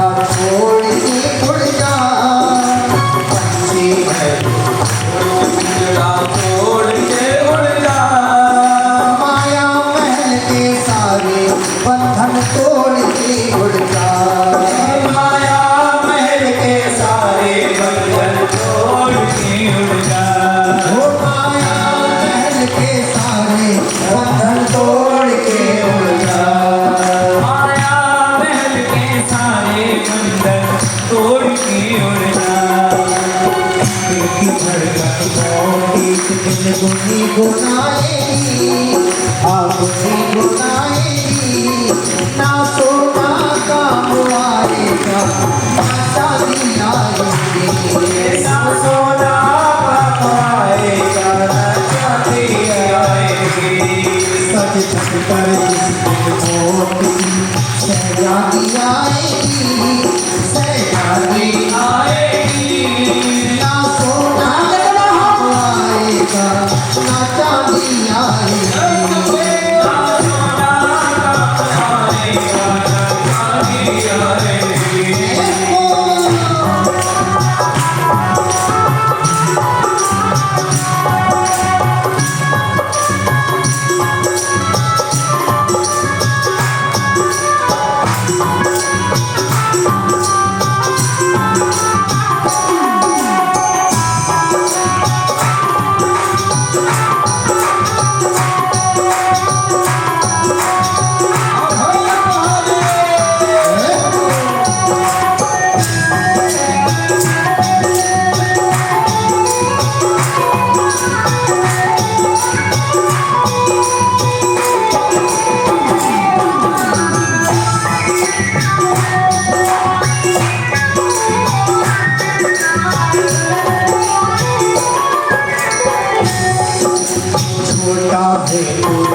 पिंजरा छोड़ के उड़ जा, पंछी है पिंजरा छोड़ के उड़ जा। माया महल के सारे बंधन तोड़ के उड़ जा, माया महल के सारे बंधन तोड़ के उड़ जा। माया महल के सारे बंधन तोड़ के उड़ जा, माया महल के सारे बंधन तोड़ के उड़ जा। गुनी गुनाएगी ना सोना काम आएगा ना चांदी आएगी, ना सोना काम आएगा ना चांदी आएगी। सज सज कर सहजादी आएगी, सहजादी आएगी, ना सोना काम आएगा ना चांदी आएगी।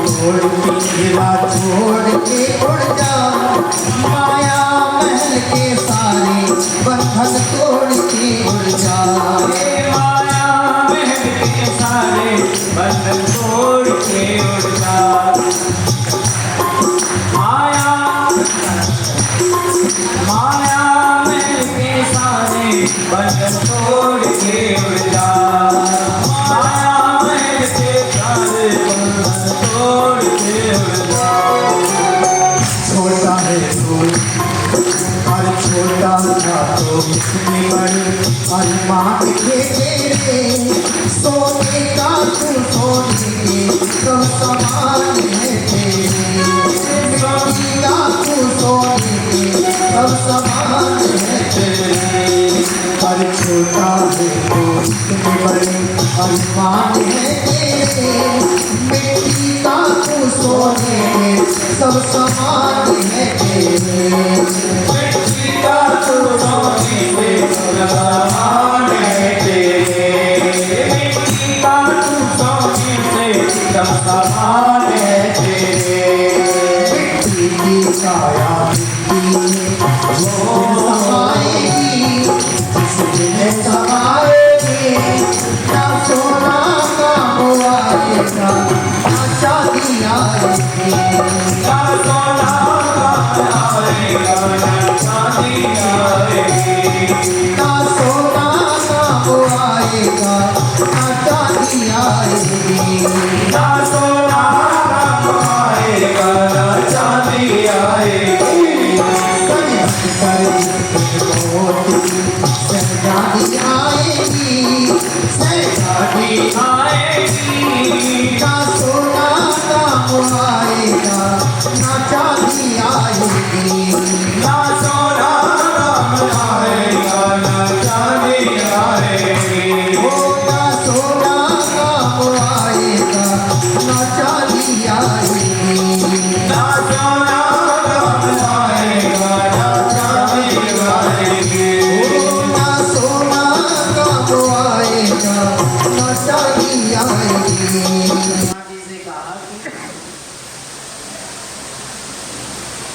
पिंजरा छोड़ के उड़ जा, माया महल के सारे बंधन तोड़ के उड़ जा, माया महल के सारे बंधन तोड़ के उड़ जा। माया महल के सारे बंधन तोड़ के उड़ जा, माया महल के सारे बंधन तोड़ के उड़ जा। छोटा है फूल और छोटा था तो कितनी बड़ी अरमान के तेरे, सोने का तू सोने के सब समान है तेरे, सोने का तू सोने के सब समान है तेरे। पर छोटा है तो कितनी बड़ी अरमान है तेरे, मिट्टी का तू सोने के सब समान है तेरे, मिट्टी का तू सोने के सब समान है तेरे, मिट्टी का तू सोने से सब समान है तेरे। मिट्टी की काया मिट्टी में समाएगी, जिस दिन समाएगी ना सोना काम आएगा ना चांदी आएगी, ना सोना काम आएगा ना चांदी आएगी, ना सोना काम आएगा ना चांदी आएगी, ना सोना काम आएगा ना चांदी आएगी। सहजादी आएगी, सहजादी आएगी, ना सोना काम आएगा ना चांदी आएगी, ना सोना काम आएगा ना चांदी आएगी, ना सोना काम आएगा ना चांदी आएगी, ना सोना काम आएगा ना चांदी आएगी, ना सोना काम आएगा ना चांदी आएगी।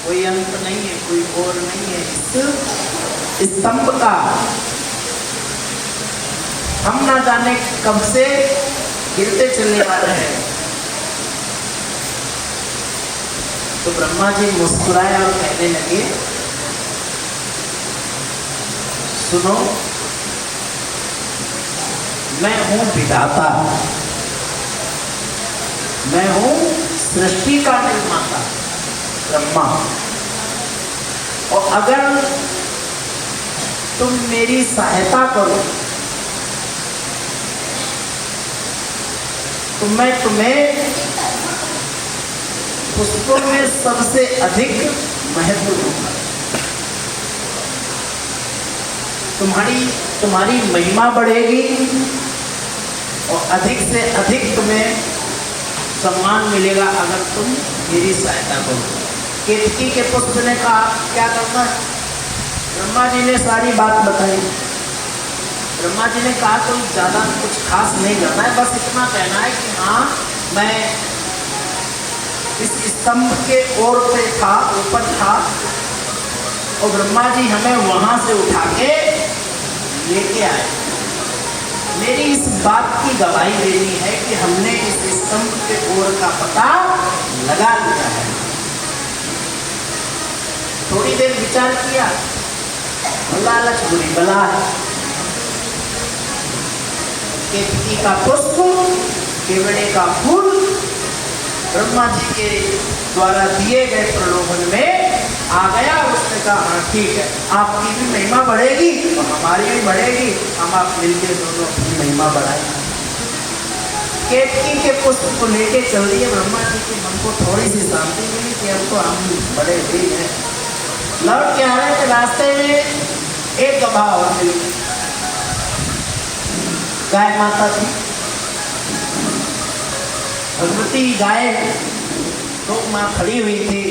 कोई अंत नहीं है, कोई और नहीं है इस स्तंभ का। हम ना जाने कब से गिरते चलने वाले हैं। तो ब्रह्मा जी मुस्कुराए और कहने लगे सुनो, मैं हूं विधाता, मैं हूं सृष्टि का निर्माता ब्रह्मा, और अगर तुम मेरी सहायता करो तो मैं तुम्हें पुष्पों में सबसे अधिक महत्व दूंगा। तुम्हारी महिमा बढ़ेगी और अधिक से अधिक तुम्हें सम्मान मिलेगा अगर तुम मेरी सहायता करो। केतकी के पुष्प ने कहा क्या करना है? ब्रह्मा जी ने सारी बात बताई। ब्रह्मा जी ने कहा कोई ज़्यादा कुछ खास नहीं करना है, बस इतना कहना है कि हाँ मैं इस स्तंभ के ओर पे था, ऊपर था, और ब्रह्मा जी हमें वहां से उठा के लेके आए। मेरी इस बात की गवाही देनी है कि हमने इस स्तंभ के ओर का पता लगा लिया है। थोड़ी देर विचार किया, लालच बुरी बला है। केतकी का पुष्प, केवड़े का फूल ब्रह्मा जी के द्वारा दिए गए प्रलोभन में आ गया। उसने कहा हाँ ठीक है, आपकी भी महिमा बढ़ेगी और हमारी भी बढ़ेगी, हम आप मिलकर दोनों अपनी महिमा बढ़ाएंगे। केतकी के पुष्प को लेके चल दिए। ब्रह्मा जी के मन को थोड़ी सी शांति मिली कि अब तो हम बड़े भी हैं। लौट के आ रहे थे, रास्ते में एक गवाह और मिली, गाय माता थी, भगवती गाय तो माँ खड़ी हुई थी।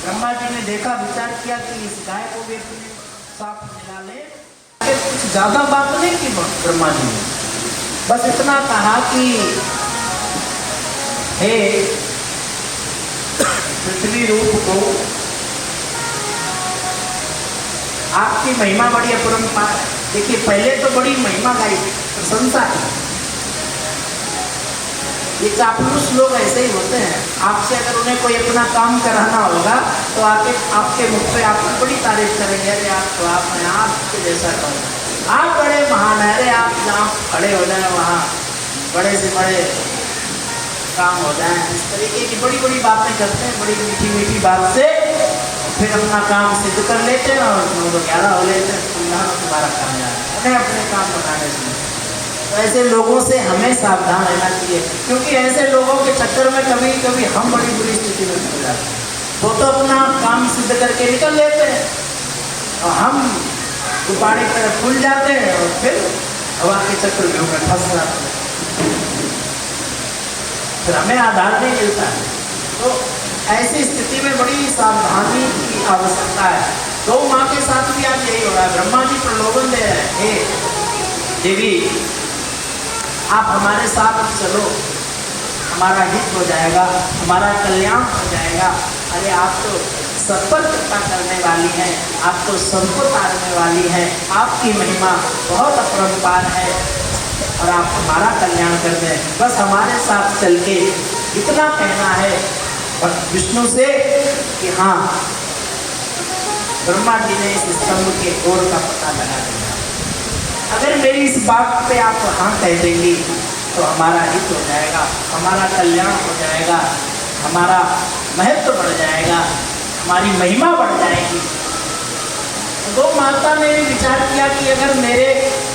ब्रह्मा जी ने देखा, विचार किया कि इस गाय को भी अपने साथ मिला ले। कुछ ज्यादा बात नहीं की ब्रह्मा जी ने, बस इतना कहा कि हे पृथ्वी रूप को, आपकी महिमा बड़ी अपरंपार है। देखिए पहले तो बड़ी महिमा गाई, प्रशंसा की। ये चापलूस लोग ऐसे ही होते हैं। आपसे अगर उन्हें कोई अपना काम कराना होगा तो आके आपके मुख पे आपकी बड़ी तारीफ करेंगे, अरे आप तो आप हैं, आपके जैसा करो, आप बड़े महान है, अरे आप जहाँ खड़े हो जाए वहाँ बड़े से बड़े काम हो जाए। इस तरीके की बड़ी बड़ी बातें करते हैं, बड़ी मीठी मीठी बात से फिर अपना काम सिद्ध कर लेते हैं और 9-11 हो लेते हैं। तुम्हारा काम यार उन्हें अपने काम बताने से। तो ऐसे लोगों से हमें सावधान रहना चाहिए, क्योंकि ऐसे लोगों के चक्कर में कभी कभी हम बड़ी बुरी स्थिति में पड़ जाते हैं। वो तो अपना काम सिद्ध करके निकल लेते हैं और हम गुब्बारे की तरह फूल जाते हैं और फिर हवा के चक्कर में होकर फंस जाते हैं, फिर हमें आधार नहीं मिलता है। तो ऐसी स्थिति में बड़ी सावधानी की आवश्यकता है। तो माँ के साथ भी आज यही हो रहा है। ब्रह्मा जी प्रलोभन दे रहे हैं, हे देवी आप हमारे साथ चलो, हमारा हित हो जाएगा, हमारा कल्याण हो जाएगा। अरे आप तो सब पर कृपा करने वाली हैं, आप तो सबको तारने वाली हैं, आपकी महिमा बहुत अपरंपार है और आप हमारा कल्याण कर दें। बस हमारे साथ चल के इतना कहना है और विष्णु से कि हाँ ब्रह्मा जी ने इस स्तंभ के ओर का पता लगा दिया। अगर मेरी इस बात पे आप हाँ कह देंगी तो हमारा हित हो जाएगा, हमारा कल्याण हो जाएगा, हमारा महत्व बढ़ जाएगा, हमारी महिमा बढ़ जाएगी। गौ माता ने विचार किया कि अगर मेरे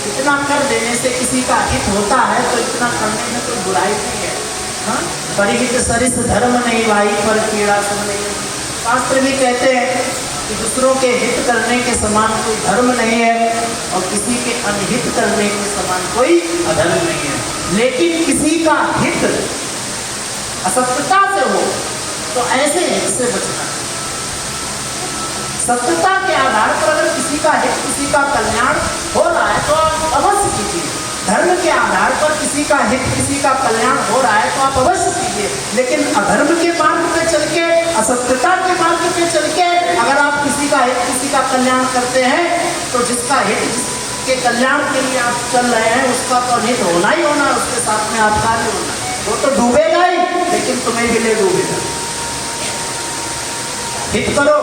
इतना कर देने से किसी का हित होता है तो इतना करने में कोई बुराई नहीं है। हाँ, परिहित सरिस धर्म नहीं भाई, पर कीड़ा सब नहीं। शास्त्र भी कहते हैं कि दूसरों के हित करने के समान कोई धर्म नहीं है और किसी के अनहित करने के समान कोई अधर्म नहीं है। लेकिन किसी का हित असत्यता से हो तो ऐसे हित से बचना। सत्यता के आधार पर अगर किसी का हित, किसी का कल्याण हो रहा है तो आप अवश्य कीजिए। धर्म के आधार पर किसी का हित, किसी का कल्याण हो रहा है तो आप अवश्य कीजिए। लेकिन अधर्म के मार्ग पे चल के, असत्यता के मार्ग पे चल के अगर आप किसी का हित, किसी का कल्याण करते हैं तो जिसका हित, जिसके कल्याण के लिए आप चल रहे हैं उसका तो हित होना ही होना, उसके साथ में आपका भी होना। वो तो डूबेगा ही लेकिन तुम्हें भी ले डूबेगा। हित करो,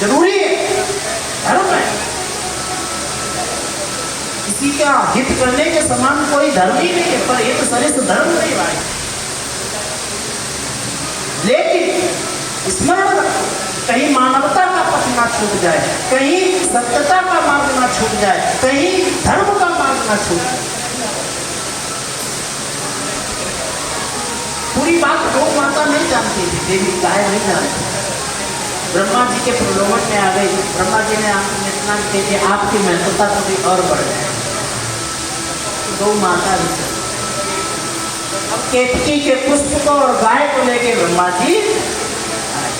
जरूरी है। धर्म है। किसी का हित करने के समान कोई धर्म ही नहीं है, पर हित सरिष्ठ धर्म नहीं भाई। लेकिन स्मरण रखो, कहीं मानवता का पथ ना छूट जाए, कहीं सत्यता का मार्ग ना छूट जाए, कहीं धर्म का मार्ग ना छूट जाए। पूरी बात गौ माता नहीं जानती थी, देवी गाय नहीं जानती। ब्रह्मा जी के प्रलोभन में आ गई। ब्रह्मा जी ने आपको इतना कह कि आपकी महत्वता थोड़ी और बढ़ जाए, गौ माता भी चल। अब केतकी के पुष्प को और गाय को लेके ब्रह्मा जी आए।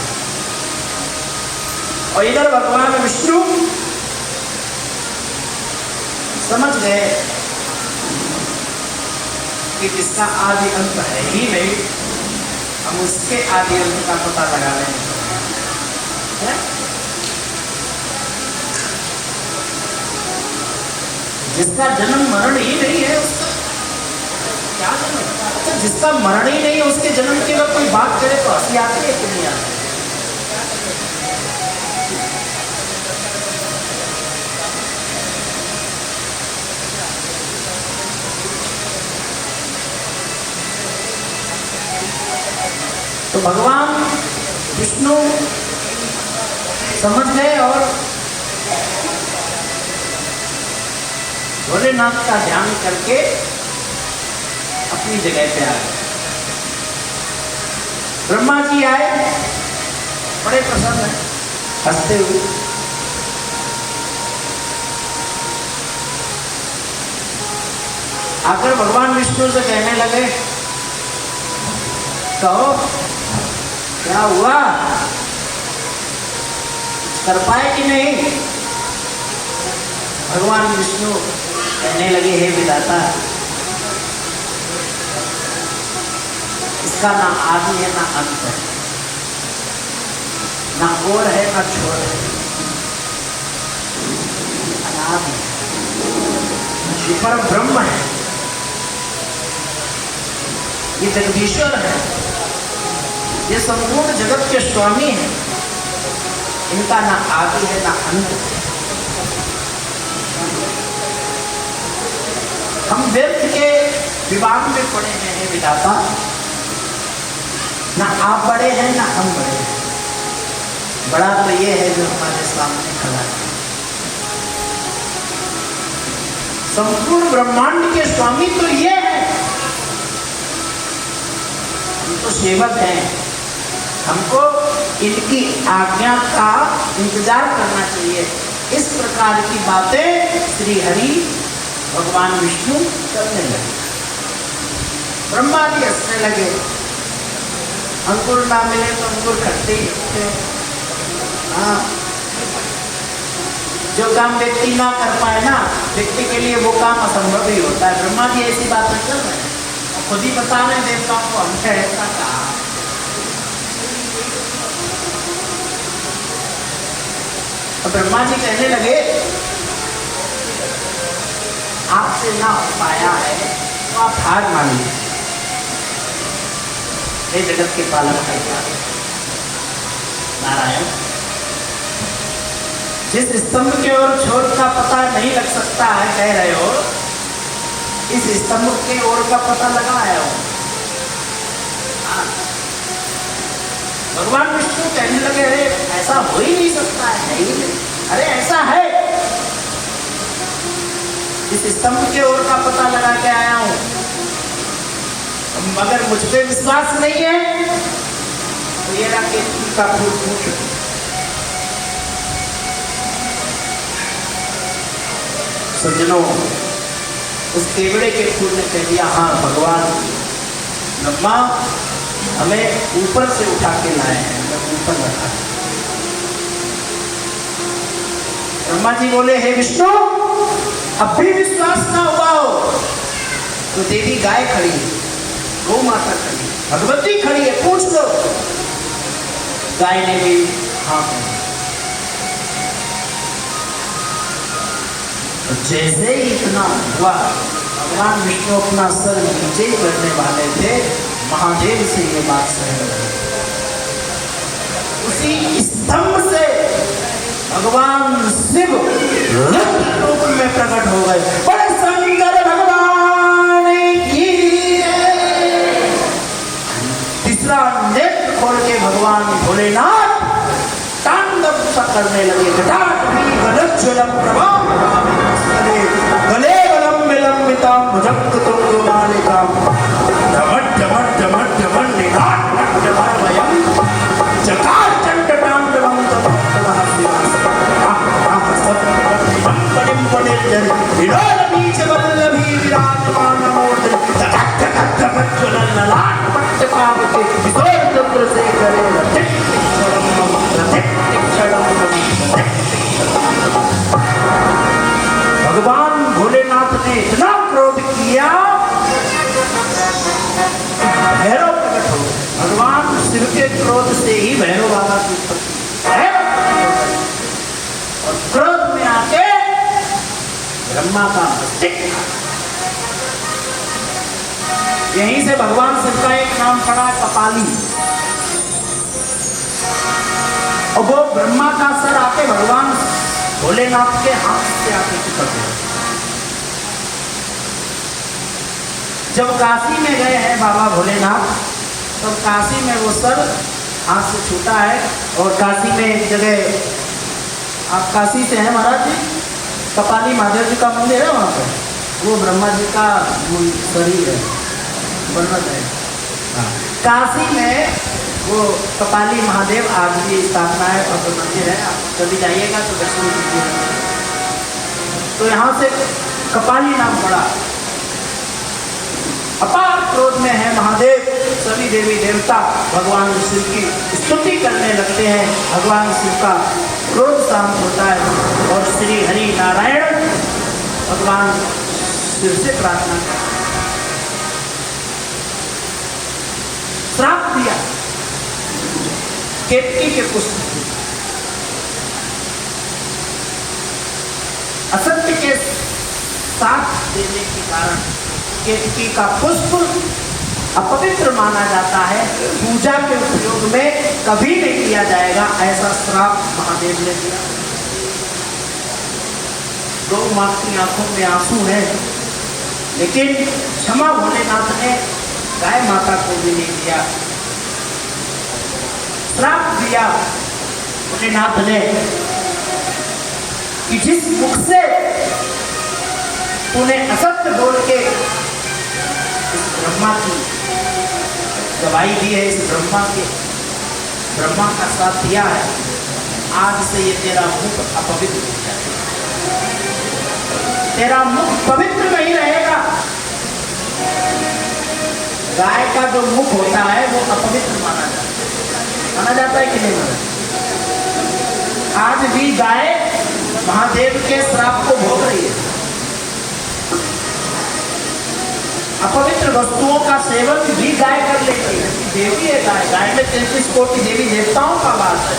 और इधर भगवान विष्णु समझ गए कि जिसका आदि अंत है ही नहीं, हम उसके आदि अंत का पता लगा लेंगे। जिसका जन्म मरण ही नहीं है उसका क्या जन्म? अच्छा, जिसका मरण ही नहीं है उसके जन्म की अगर कोई बात करे तो हंसी आती है कि नहीं आती? तो भगवान विष्णु समझ गए और भोलेनाथ का ध्यान करके अपनी जगह पे आ गए। ब्रह्मा जी आए, बड़े प्रसन्न हैं, हंसते हुए। आकर भगवान विष्णु से कहने लगे, कहो क्या हुआ, कर पाए कि नहीं? भगवान विष्णु कहने लगे, हे विधाता, इसका ना आदि है ना अंत है, ना ओर है ना छोर है, अनादि है, ये परम ब्रह्म है, ये जगदीश्वर है, ये संपूर्ण जगत के स्वामी है। इनका ना आदि है ना अंत है। हम व्यर्थ के विवाद में पड़े हैं हे विधाता, ना आप बड़े हैं ना हम बड़े हैं, बड़ा तो ये है जो हमारे सामने खड़ा है। संपूर्ण ब्रह्मांड के स्वामी तो ये है, हम तो सेवक हैं, हमको इनकी आज्ञा का इंतजार करना चाहिए। इस प्रकार की बातें श्री हरि भगवान विष्णु करने लगे। ब्रह्मा जी हंसने लगे। अंकुर ना मिले तो अंकुर खट्टे ही होते हैं। हाँ, जो काम व्यक्ति ना कर पाए ना, व्यक्ति के लिए वो काम असंभव ही होता है। ब्रह्मा जी ऐसी बातें कर रहे हैं, खुद ही बता रहे देवताओं को, हमसे ऐसा कहा। तो ब्रह्मा जी कहने लगे, आपसे ना हो पाया है तो आप हार मानिए। हे जगत के पालन करता नारायण, जिस स्तंभ के ओर छोर का पता नहीं लग सकता है, कह रहे हो, इस स्तंभ के ओर का पता लगाया हो। भगवान विष्णु कहने लगे, अरे ऐसा हो ही नहीं सकता है, नहीं, अरे ऐसा है, इस स्तंभ के ओर का पता लगा के आया हूं। मगर मुझ पे विश्वास नहीं है तो ये राकेश का फूल पूछ। सज्जनों, उस केवड़े के फूल ने कह दिया, हाँ भगवान ब्रह्मा हमें ऊपर से उठा के लाए हैं, ऊपर रखा। ब्रह्मा जी बोले, हे विष्णु, अब भी विश्वास ना हुआ हो तो देवी गाय खड़ी है, गौ माता खड़ी है, भगवती खड़ी है, पूछ लो। गाय ने भी हाँ कहा। तो जैसे ही इतना हुआ, भगवान विष्णु अपना सर नीचे करने वाले थे, महादेव से ये बात सहन हुई। उसी स्तंभ से भगवान शिव रुद्र रूप में प्रकट हो गए। बड़े शंकर भगवान की तीसरा नेत्र खोल के भगवान भोलेनाथ तांडव सा करने लगे। जटाटवी गलज्ज्वलं प्रभां गले गलम विलंबितां भुजंगतुंगमालिकां ढमट ढमट ढमट ढमट निघाट ढमरमयं चकार चंडतांडवं तमः सत्पतिं पडिं पडिर्जरि विलोलबीजवल्लभी विराजमानमूर्ति धक धक धक ज्वलन ललाट पट्टपावके विशोर चंद्रशेखरे भगवान भोलेनाथ ने इतना क्रोध किया, भैरव प्रकट हो। भगवान शिव के क्रोध से ही भैरव बाबा की उत्पत्ति और क्रोध में आके ब्रह्मा का मस्तक। यहीं से भगवान शिव का एक नाम पड़ा कपाली। और वो ब्रह्मा का सर आके भगवान भोलेनाथ के हाथ से आके चिपक गया। जब काशी में गए हैं बाबा भोलेनाथ, तब काशी में वो सर हाथ से छूटा है। और काशी में एक जगह, आप काशी से हैं महाराज जी, कपाली महादेव जी का मंदिर है वहाँ पर, वो ब्रह्मा जी का शरीर है, वर्णन है। काशी में वो कपाली महादेव आज भी स्थापना है और तो मंदिर है। आप कभी जाइएगा तो दर्शन कीजिएगा। तो यहाँ से कपाली नाम पड़ा। अपार क्रोध में है महादेव। सभी देवी देवता भगवान शिव की स्तुति करने लगते हैं। भगवान शिव का क्रोध शांत होता है और श्री हरि नारायण भगवान शिव से प्रार्थना करते, श्राप दिया केतकी के पुष्प, असत्य के साथ देने के कारण केतकी का पुष्प अपवित्र माना जाता है, पूजा के उपयोग में कभी नहीं किया जाएगा, ऐसा श्राप महादेव ने दिया। गौ माता की आंखों में आंसू है, लेकिन क्षमा भोलेनाथ ने गाय माता को भी नहीं दिया। श्राप दिया भोलेनाथ ने कि जिस मुख से तूने असत्य बोल के इस ब्रह्मा की दवाई दी है, इस ब्रह्मा का साथ दिया है, आज से ये तेरा मुख अपवित्र हो जाएगा, तेरा मुख पवित्र नहीं रहेगा। गाय का जो मुख होता है वो अपवित्र माना जाता है कि नहीं माना? आज भी गाय महादेव के श्राप को भोग रही है। अपवित्र वस्तुओं का सेवन भी गाय कर लेती है। देवी है गाय, गाय में 33 कोटि देवी देवताओं का वास है।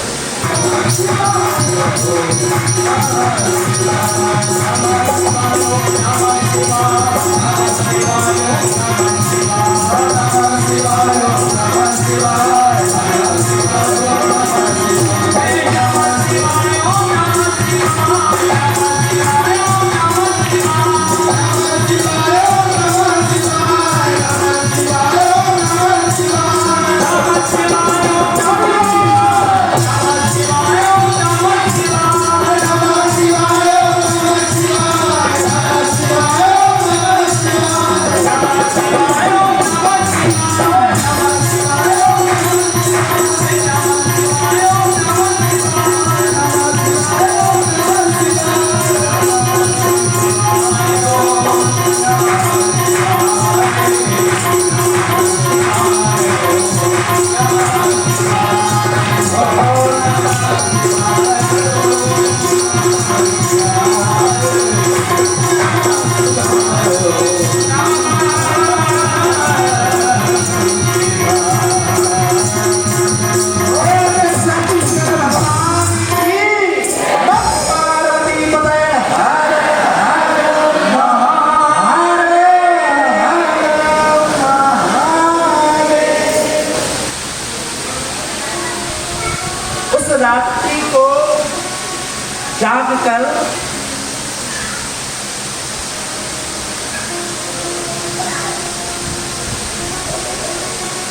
जाग कर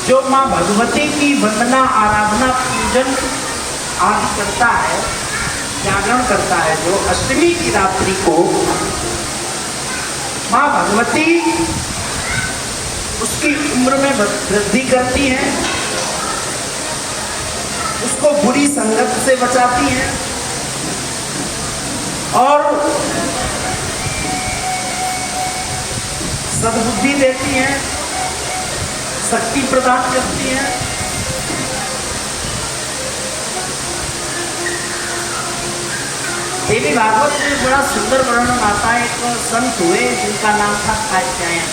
जो माँ भगवती की वंदना, आराधना, पूजन आदि करता है, जागरण करता है, जो अष्टमी की रात्रि को माँ भगवती उसकी उम्र में वृद्धि करती हैं, उसको बुरी संगत से बचाती हैं और सद्बुद्धि देती हैं, शक्ति प्रदान करती हैं। देवी भागवत में बड़ा सुंदर वर्णन आता है। एक संत हुए जिनका नाम था कात्यायन,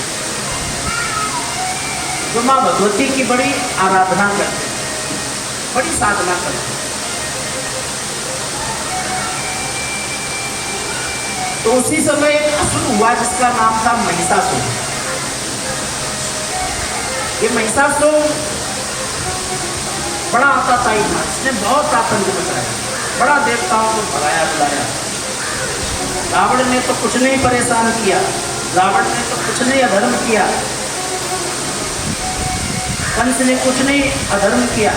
जो माँ भगवती की बड़ी आराधना करते, बड़ी साधना करते। तो उसी समय एक असुर हुआ जिसका नाम था महिषासुर। ये महिषासुर बड़ा आतताई था, इसने बहुत आतंक मचाया, बड़ा देवताओं को भगाया बुलाया। रावण ने तो कुछ नहीं परेशान किया, रावण ने तो कुछ नहीं अधर्म किया, कंस ने कुछ नहीं अधर्म किया,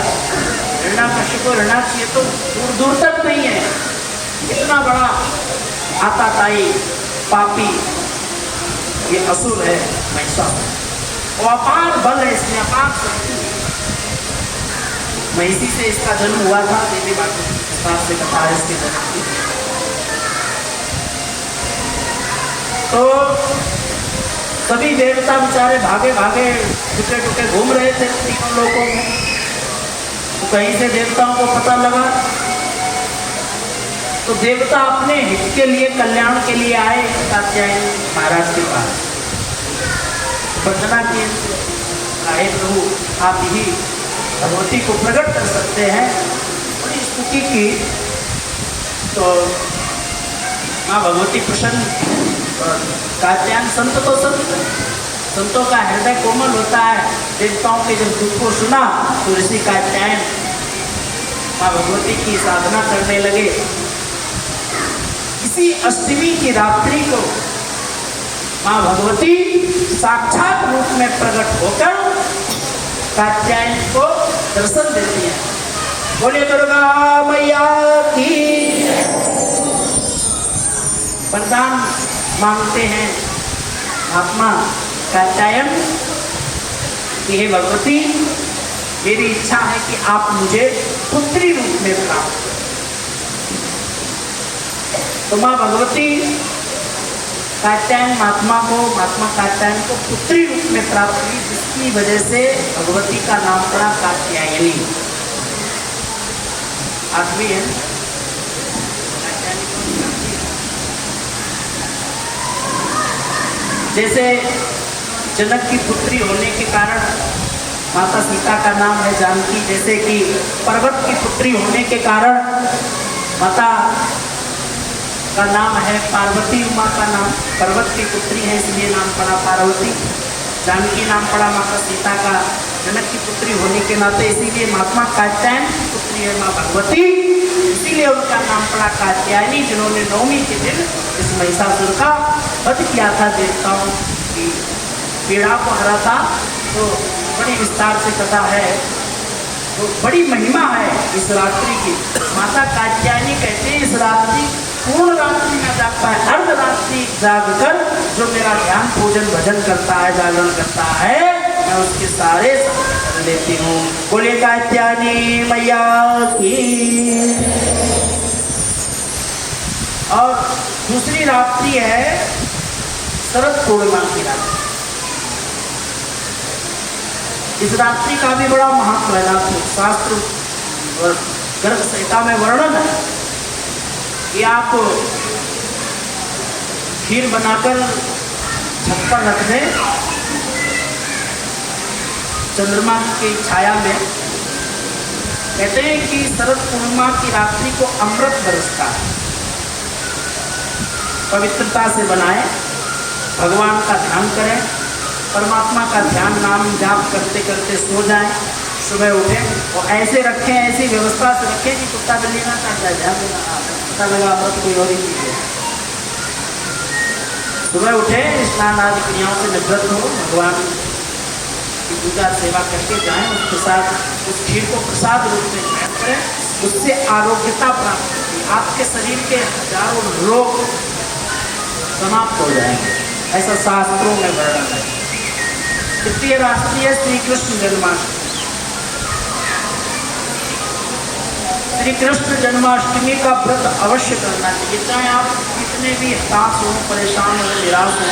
हिरण्याकश्यप को हिरण्याक्ष तो दूर दूर तक नहीं है। इतना बड़ा आतताई पापी ये असुर है महिषासुर। और अपार बल है इसमें, अपार शक्ति। महिषी से इसका जन्म हुआ था। देवी भागवत विस्तार से कथा है इसके जन्म की। तो सभी देवता बेचारे भागे भागे टुके टुके घूम रहे थे तीनों लोकों में। तो कहीं से देवताओं को पता लगा, तो देवता अपने हित के लिए, कल्याण के लिए आए कात्यायन महाराज के पास। वंदना की, हे प्रभु आप ही भगवती को प्रकट कर सकते हैं। बड़ी स्तुति की तो माँ भगवती प्रसन्न। कात्यायन संत तो संत, संतों का हृदय कोमल होता है। देवताओं के जब दुख को सुना तो ऋषि कात्यायन माँ भगवती की साधना करने लगे। इसी अष्टमी की रात्रि को माँ भगवती साक्षात रूप में प्रकट होकर कात्यायन को दर्शन देती है। बोले दुर्गा मैया की। वरदान मांगते हैं महात्मा कात्यायन कि हे भगवती, मेरी इच्छा है कि आप मुझे पुत्री रूप में प्राप्त करें। तो माँ भगवती कात्यायन महात्मा कात्यायन को पुत्री रूप में प्राप्त हुई, जिसकी वजह से भगवती का नाम पड़ा कात्यायनी। आदमी है जैसे जनक की पुत्री होने के कारण माता सीता का नाम है जानकी, जैसे कि पर्वत की पुत्री होने के कारण माता का नाम है पार्वती, उमा का नाम पर्वत की पुत्री है इसलिए नाम पड़ा पार्वती। जानकी नाम पड़ा माता सीता का जनक की पुत्री होने के नाते, इसीलिए महात्मा कात्यायन की पुत्री है माँ भगवती, इसीलिए उनका नाम पड़ा कात्यायनी, जिन्होंने नवमी के दिन इस महिषासुर का वध किया था, देवताओं की पीड़ा को हरा था। तो बड़ी विस्तार से कथा है, तो बड़ी महिमा है इस रात्रि की। माता कात्यायनी कहते हैं इस रात्रि पूर्ण रात्रि में जागता है, अर्ध रात्रि जागकर जो मेरा ध्यान पूजन भजन करता है, जागरण करता है, मैं उसके सारे कर लेती हूँ। बोले कात्यायनी मैया की। और दूसरी रात्रि है शरद पूर्णिमा की रात्रि। इस रात्रि का भी बड़ा महत्व है। शास्त्र और गर्भ संहिता में वर्णन है कि आप खीर बनाकर छत पर रख दें चंद्रमा की छाया में। कहते हैं कि शरद पूर्णिमा की रात्रि को अमृत बरसता है। पवित्रता से बनाएं, भगवान का ध्यान करें, परमात्मा का ध्यान नाम जाप करते करते सो जाएं। सुबह उठे और ऐसे रखें, ऐसी व्यवस्था से रखें कि कुत्ता बिल्ली ना काट जाए, ध्यान देना। पता लगा अमृत कोई और ही चीज है। सुबह उठे, स्नान आदि क्रियाओं से निवृत्त हो, भगवान की पूजा सेवा करके जाएं, उस प्रसाद, उस खीर को प्रसाद रूप में ग्रहण करें, उससे आरोग्यता प्राप्त होगी, आपके शरीर के हजारों रोग समाप्त हो जाएंगे, ऐसा शास्त्रों में वर्णन है। तृतीय राष्ट्रीय श्री कृष्ण जन्माष्टमी। श्री कृष्ण जन्माष्टमी का व्रत अवश्य करना चाहिए, चाहे आप कितने भी हताश हो, परेशान हो, निराश हो,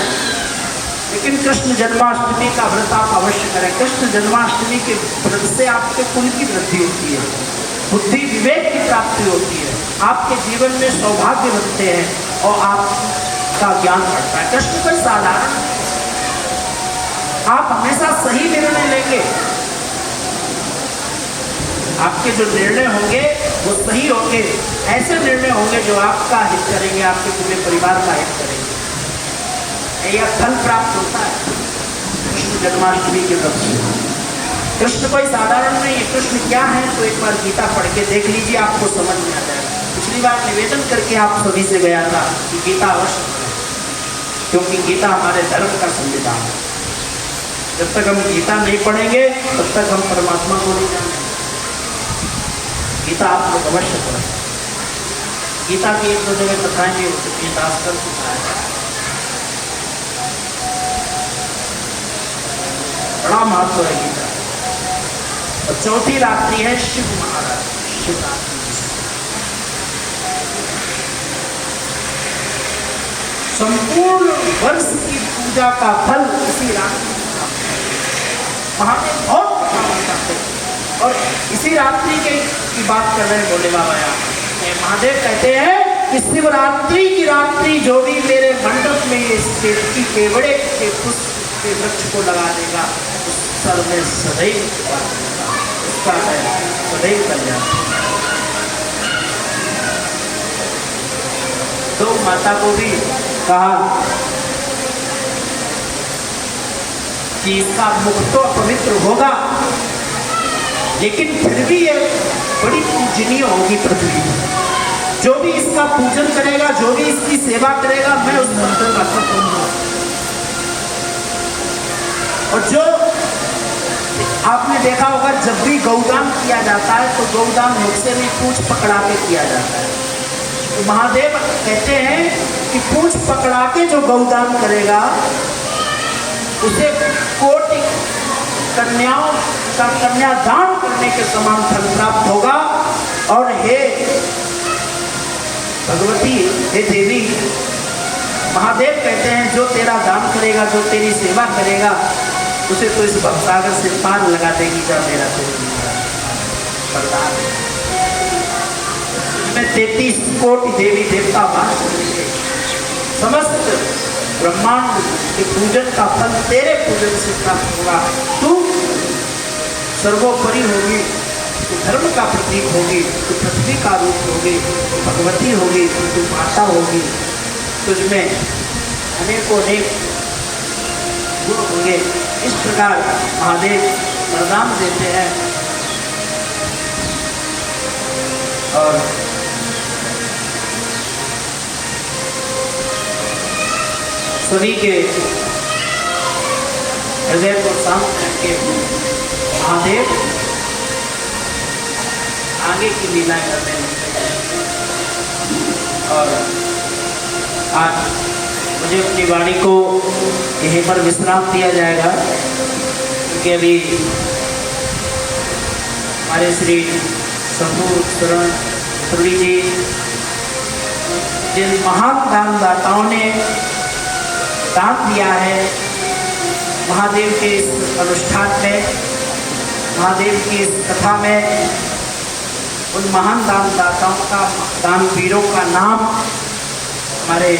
लेकिन कृष्ण जन्माष्टमी का व्रत आप अवश्य करें। कृष्ण जन्माष्टमी के व्रत से आपके कुल की वृद्धि होती है, बुद्धि विवेक की प्राप्ति होती है, आपके जीवन में सौभाग्य बनते हैं और आपका ज्ञान बढ़ता है। कृष्ण कोई साधारण, आप हमेशा सही निर्णय लेंगे, आपके जो निर्णय होंगे वो सही होंगे, ऐसे निर्णय होंगे जो आपका हित करेंगे, आपके पूरे परिवार का हित करेंगे। यह फल प्राप्त होता है कृष्ण जन्माष्टमी के व्रत से। कृष्ण कोई साधारण नहीं है। कृष्ण क्या है तो एक बार गीता पढ़ के देख लीजिए, आपको समझ में आ जाएगा। पिछली बार निवेदन करके आप सभी से गया था कि गीता अवश्य पढ़ें, क्योंकि गीता हमारे धर्म का संविधान है। जब तक हम गीता नहीं पढ़ेंगे तब तक हम परमात्मा को नहीं जानेंगे। गीता आप लोग अवश्य पढ़ें। गीता की एक दो जगह कथाएं भी हो चुकी हैं, दास कर चुका है, बड़ा महत्व है गीता। और चौथी रात्रि है शिव महाराज, शिवरात्रि। संपूर्ण वर्ष की पूजा का फल इसी रात्रि महादेव बहुत प्रभाव करते हैं। और इसी रात्रि की बात कर रहे हैं बोले बाबा। यहाँ महादेव कहते हैं कि शिवरात्रि की रात्रि जो भी मेरे मंडप में इस केतकी केवड़े के पुष्प के वृक्ष को लगा देगा, उस सर में सदैव उसका मैं सदैव कल्याण। तो माता को भी कहा कि इसका मुख तो पवित्र होगा, लेकिन फिर भी ये बड़ी पूजनीय होगी पृथ्वी। जो भी इसका पूजन करेगा, जो भी इसकी सेवा करेगा, मैं उस मंत्र का अर्थ करूंगा। और जो आपने देखा होगा, जब भी गौदान किया जाता है तो गौदान मुख से नहीं, पूंछ पकड़ा के किया जाता है। तो महादेव कहते हैं कि पूंछ पकड़ा के जो गौदान करेगा उसे कोटि कन्याओं का कन्यादान करने के समान फल प्राप्त होगा। और हे भगवती, हे देवी, महादेव कहते हैं जो तेरा दान करेगा, जो तेरी सेवा करेगा, उसे तो इस भवसागर से पार लगा देगी जा मेरा वरदान। इसमें 33 कोटि देवी देवता वास करेंगे। समस्त ब्रह्मांड के पूजन का फल तेरे पूजन से प्राप्त होगा। तू सर्वोपरि होगी, तू धर्म का प्रतीक होगी, तू पृथ्वी का रूप होगी, तू भगवती होगी, तू माता होगी। तुझमें अनेकों अनेक गुण होंगे। इस प्रकार महादेव वरदान देते हैं। और सभी के हृदय को शांत करके महादेव आगे की लीला करने लगते हैं। और आज मुझे अपनी वाणी को यहीं पर विश्राम दिया जाएगा, क्योंकि अभी हमारे श्री शंभू शरण सुरी जी, जिन महान दानदाताओं ने दान दिया है महादेव के इस अनुष्ठान में, महादेव की इस कथा में, उन महान दानदाताओं का, दानवीरों का नाम हमारे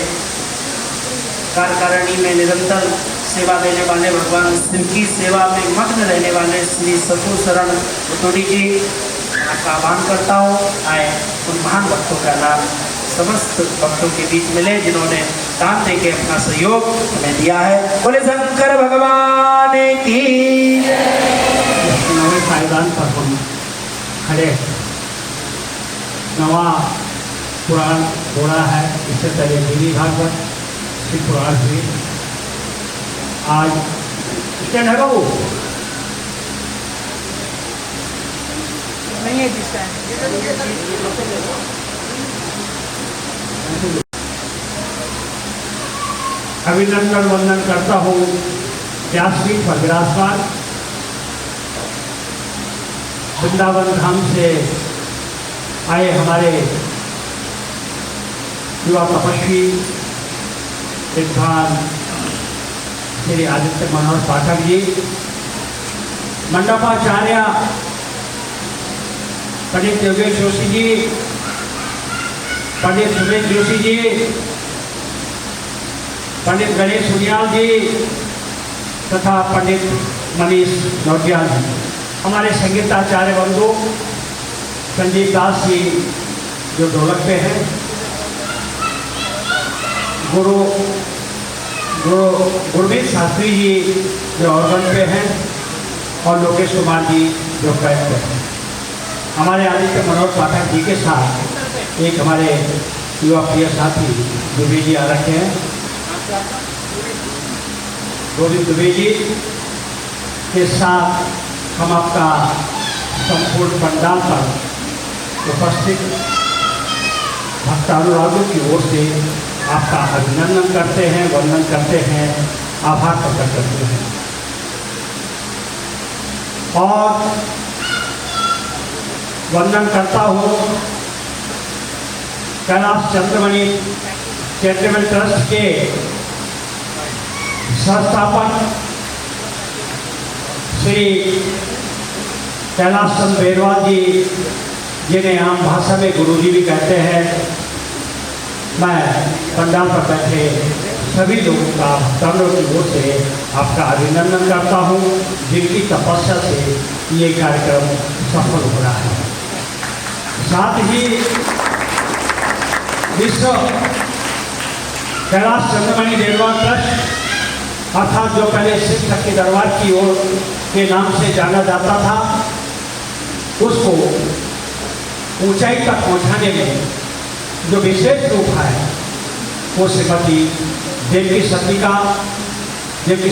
कार्यकारिणी में निरंतर सेवा देने वाले, भगवान शिव की सेवा में मग्न रहने वाले श्री शंभू शरण मुतुड़ी जी का आह्वान करता हूँ। आए उन महान भक्तों का नाम समस्त भक्तों के बीच मिले जिन्होंने दान दे के अपना सहयोग हमें दिया है। बोले शंकर भगवान की। पायदान पर हम खड़े हैं। नवा पुराण हो रहा है, इससे पहले देवी भागवत शिव पुराण हुई। आज स्टैंड है बाबू, नहीं है जिस टाइम अभिनंदन वंदन करता हूँ व्यासपीठ पर विराजमान वृंदावन धाम से आए हमारे युवा तपस्वी विद्वान श्री आदित्य मनोहर पाठक जी, मंडपाचार्य पंडित योगेश जोशी जी, पंडित सुरेश जोशी जी, पंडित गणेश सुनियाल जी तथा पंडित मनीष नौटियाल जी, हमारे संगीताचार्य बंधु संजीव दास जी जो ढोलक पे हैं, गुरमीत शास्त्री जी जो ऑर्गन पे हैं और लोकेश कुमार जी जो पैक पे हैं। हमारे आदित्य मनोहर पाठक जी के साथ एक हमारे युवा प्रिय साथी दुबे जी आ रखे हैं, गोविंद दुबे जी के साथ हम आपका संपूर्ण पंडाल पर उपस्थित भक्तानुरागों की ओर से आपका अभिनंदन करते हैं, वंदन करते हैं, आभार प्रकट करते हैं। और वंदन करता हूँ कैलाश चंद्रमणि चैरिटेबल ट्रस्ट के संस्थापक श्री कैलाश चंद्र बेरवाल जी, जिन्हें आम भाषा में गुरुजी भी कहते हैं। मैं पंडाल पर बैठे सभी लोगों का भक्तों की ओर से आपका अभिनंदन करता हूँ, जिनकी तपस्या से ये कार्यक्रम सफल हो रहा है। साथ ही विश्व कैलाश चंद्रमणि बेरवाल ट्रस्ट अर्थात जो पहले शिव शक्ति दरबार की ओर के नाम से जाना जाता था, उसको ऊंचाई तक पहुंचाने में जो विशेष रूप है वो श्रीमती देवकी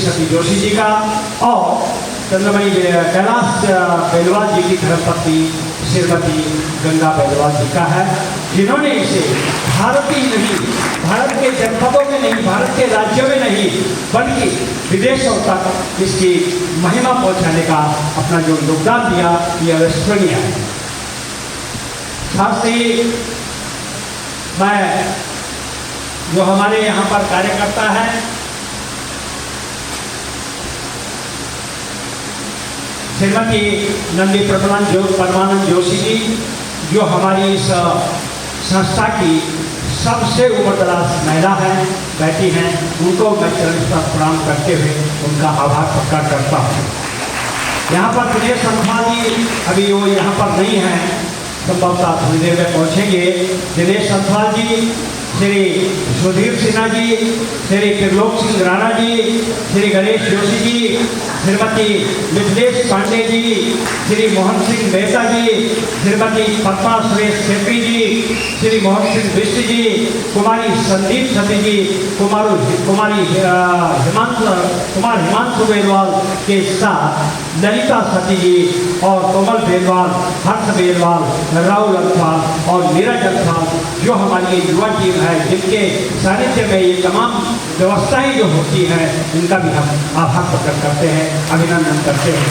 सती जोशी जी का और चंद्रमणि कैलाश बेलवाल जी की धर्मपत्नी श्रीमती गंगा बेलवाल जी का है, जिन्होंने इसे भारत ही नहीं, भारत के जनपदों में नहीं, भारत के राज्यों में नहीं, बल्कि विदेशों तक इसकी महिमा पहुंचाने का अपना जो योगदान दिया, ये अविस्मरणीय है। साथ ही मैं जो हमारे यहाँ पर कार्यकर्ता है, श्रीमती नंदी परमानंद जोशी जी, जो हमारी इस संस्था की सबसे उम्रदराज महिला है, बैठी हैं, उनको मैं चरण पर प्रणाम करते हुए उनका आभार प्रकट करता हूँ। यहाँ पर दिनेश संथवाल जी अभी वो यहाँ पर नहीं हैं, संभवतः थोड़ी देर में पहुँचेंगे। दिनेश संथवाल जी, श्री सुधीर सिन्हा जी, श्री त्रिलोक सिंह राणा जी, श्री गणेश जोशी जी, श्रीमती मिथिलेश पांडे जी, श्री मोहन सिंह मेहता जी, श्रीमती पद्मा सुरेश सेठी जी, श्री मोहन सिंह बिष्ट जी, कुमारी संदीप सती जी, कुमार हिमांशु बेरवाल के साथ ललिता सती जी और कोमल बेरवाल, हर्ष बेरवाल, राहुल अग्रवाल और नीरज अग्रवाल, जो हमारी युवा टीम है, जिनके सानिध्य में ये तमाम व्यवस्थाएं जो होती हैं, इनका भी हम आभार प्रकट करते हैं, अभिनंदन करते हैं।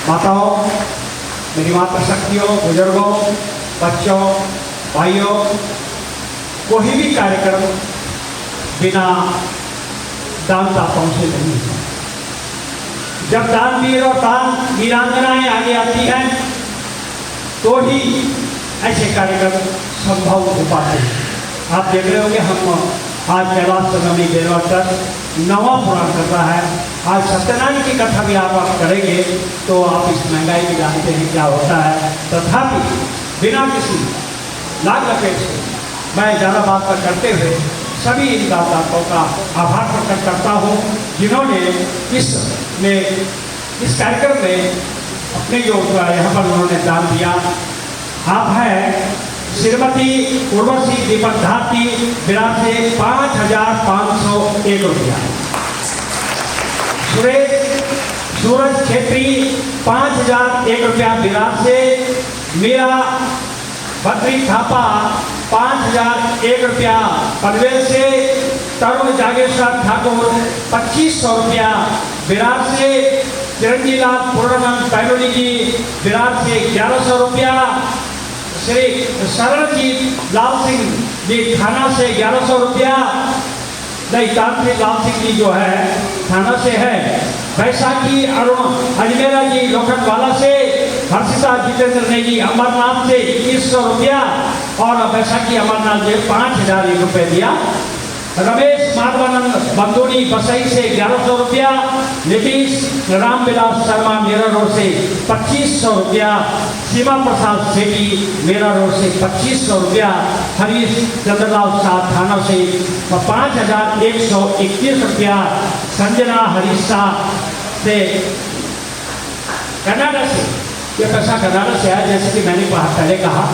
माताओं, मेरी मातृशक्तियों, बुजुर्गों, बच्चों, भाइयों, कोई भी कार्यक्रम बिना दान दाताओं से नहीं है। जब दानवीर और दान वीरांगनाएं आगे आती हैं तो ही ऐसे कार्यक्रम संभव हो पाते हैं। आप देख रहे होंगे, हम आज कैलाश चंद्रमणि बेरवाल ट्रस्ट नवा पुराण कर रहा है। आज सत्यनारायण की कथा भी आप करेंगे तो आप इस महंगाई में जानते हैं क्या होता है। तथापि बिना किसी लाग लपेट से मैं ज़्यादा बात पर करते हुए सभी इन दाताओं का आभार प्रकट करता हूँ, जिन्होंने इसमें इस कार्यक्रम में अपने जो यहाँ पर उन्होंने दान दिया, आप है श्रीमती उर्वशी दीपक धाती विराट से 5,501 रुपया। सूरज छेत्री 5,001 रुपया विराट से। मीरा बद्री थापा 5,001 रुपया पनवेल से। तरुण जागेश्वर ठाकुर 2,500 रुपया विराट से। चिरंजीव लाल पूर्णानंद पैरोली जी विराट से 1,100 रुपया। श्री शरणजीत लाल सिंह जी थाना से 1,100 रुपया। तांत्रिक लाल सिंह जी जो है थाना से है। बैसाखी अरुण अजमेरा जी लोखंडवाला से। हर्षिता जितेंद्र नेगी अमरनाथ से 2,100 रुपया और बैसाखी अमरनाथ जी 5,001 रुपये दिया। रमेश माधवानंद बंदोनी बसई से 1,100 रुपया। नीतीश रामविलास शर्मा मेरा रोड से 2,500 रुपया। सीमा प्रसाद सेठी मेरा रोड से 2,500 रुपया। हरीश चंद्रलाल शाह थाना से 5,121 रुपया। संजना हरीश शाह से कनाडा से, ये पैसा कनाडा से आया। जैसे कि मैंने पहले कहा